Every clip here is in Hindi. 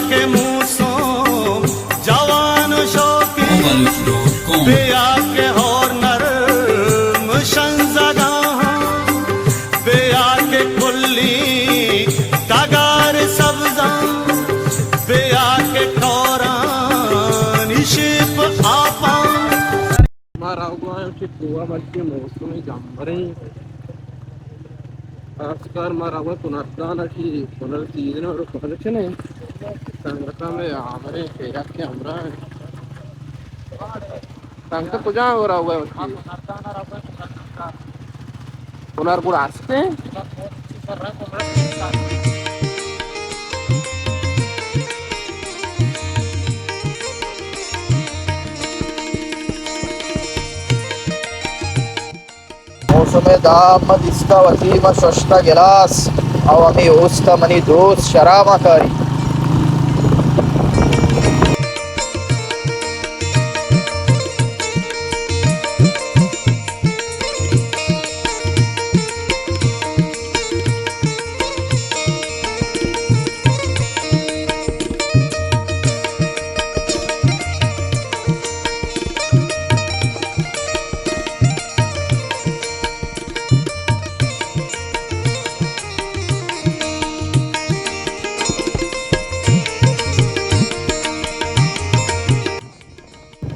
के मूसों जवान शौकी बेया के हॉर्नर मुशंजगा बेया के खुली तगार सब्जा बेया के खौरान शिप आपा Maraguaci tua mati mosumi jambare askar maragua punardana ki punar season और collection है संगता में हमारे फेरा के हमरा संगता कुछ हो रहा हुआ है पुनरपुर आस्ते मौसम दामद इसका वसीमा शश्ता गिलास अवमी उस्ता मनी दोस्त शरामा कारी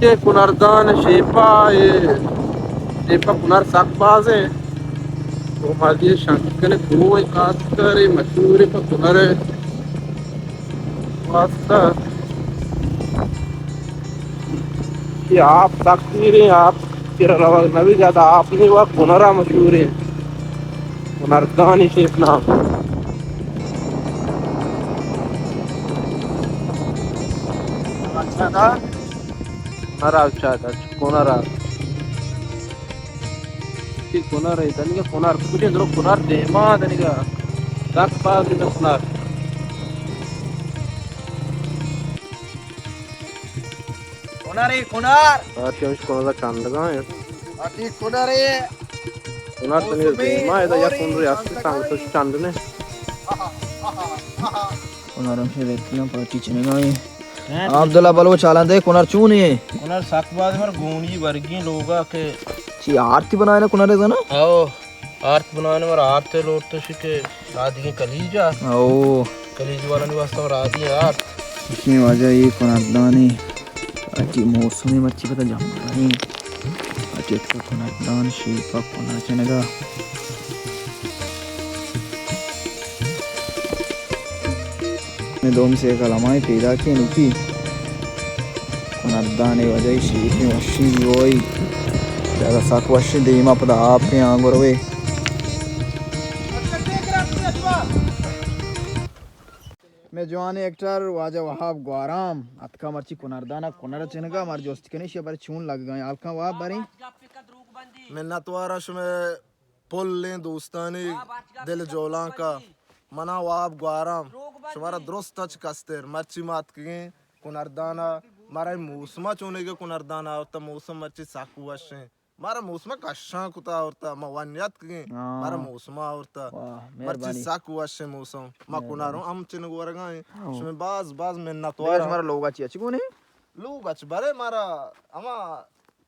के पुनर्दान शेपा पुनर सकबाज है वो हमारी शंकर ने कोई खास कर मशहूर पर पुनर वास्ता कि आप सकती रहे आप फिर नवी ज्यादा आपने वह पुनरा मशहूर है पुनर्दान शेप नाम अच्छा था Konar avcada, konar av. Ti konar है तनिका konar कुछ इंद्रो konar देमा तनिका दाग पास इंद्रो konar. कोनार कोनार आती हमें कोनार का चांद लगा है. आती कोनार तनिका देमा है तो या कोनर यास्ते सांग तो चांद ने. कोनार हम से देखते हैं पार्टी चलेगा ये. अब्दुल्ला बलो चालन दे कोनार चून है कोनार साकबाज मर गोंडी वर्गी लोगा के ची आरती बनाए ना कोनार है ना आओ आरत बनाने मर आरते लोट तो शिके रात की कलीजा ओ कलीज वाला ने वास्तव रात ही आरत इसमें वजह ये कोनार दाने अच्छी मौसम में मच्छी पता जम रही अच्छी तो कोनार दान शेपा कोनार चनेगा मैं दो में से एक अलामाई पैदा की नुकी कोनारदाने वजह शीप में वशी वही ज़्यादा साक वशी देमा पता आप में आंगोर वे मैं जवान एक्टर वाजा वहाब ग्वाराम अतका मर्ची कोनारदाना कोनार चनेगा हमारे दोस्त के नहीं पर चून लग गए आलका वहाब बारी मैं नतवारा शुमे पुल लें दोस्तानी दिल जोला का मना वाब ग्वाराम शुमारा दुरुस्त टच कस्तर मर्ची मात के कुनरदाना मारा मौसमा चुने के कुनरदाना होता मौसम मर्ची साकू वशे मारा मौसमा कशा कुता होता मवानियत के मारा मौसमा होता मर्ची साकू वशे मौसम मा कुनारो हम चिन गोरगा शुमे बाज बाज में नतवारा हमारा लोग अच्छी अच्छी कौन है लोग अच्छ बरे मारा अमा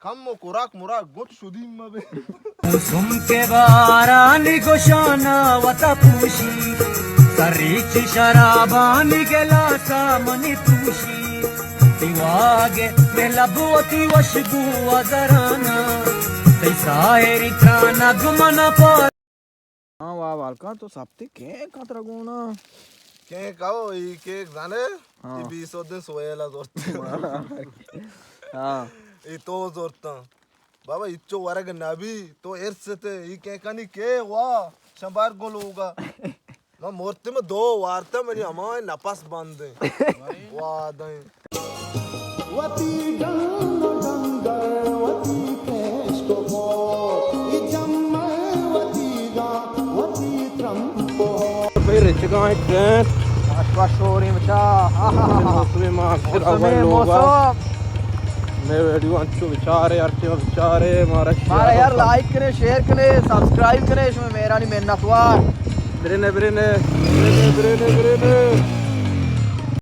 कम कुराक मुरा गुट सुदीम मबे सुम के बारानी गोशाना वता पूशी सरीची शराबानी गेला सामनी तुशी दिवागे मेलबोती वशगु वजराना तैसाएरी खाना गुमना पर हाँ वाह वालका तो सबते के कातरा गोना के काओ ई के जाने ई 20 दिन सोयला दोस्त हाँ ई तो जोरता बाबा इच्चो वरग नबी तो एर्सते ई के कनी के वा शंबार गोलूगा मैं मूर्ति में 2 वार्ता मेरी हमारे नपास बांध दे वाह दे वती गंगा वती केश को ई जम्मा वती गा वती त्रंपो फिर रिचगा ट्रेन आसपास शोरी मचा उसमें मां फिर अवर लोग मैं वीडियो अच्छो विचारे अर्चे विचारे मारा यार लाइक करें शेयर करें सब्सक्राइब करें इसमें मेरा नहीं मेहनत हुआ बिरने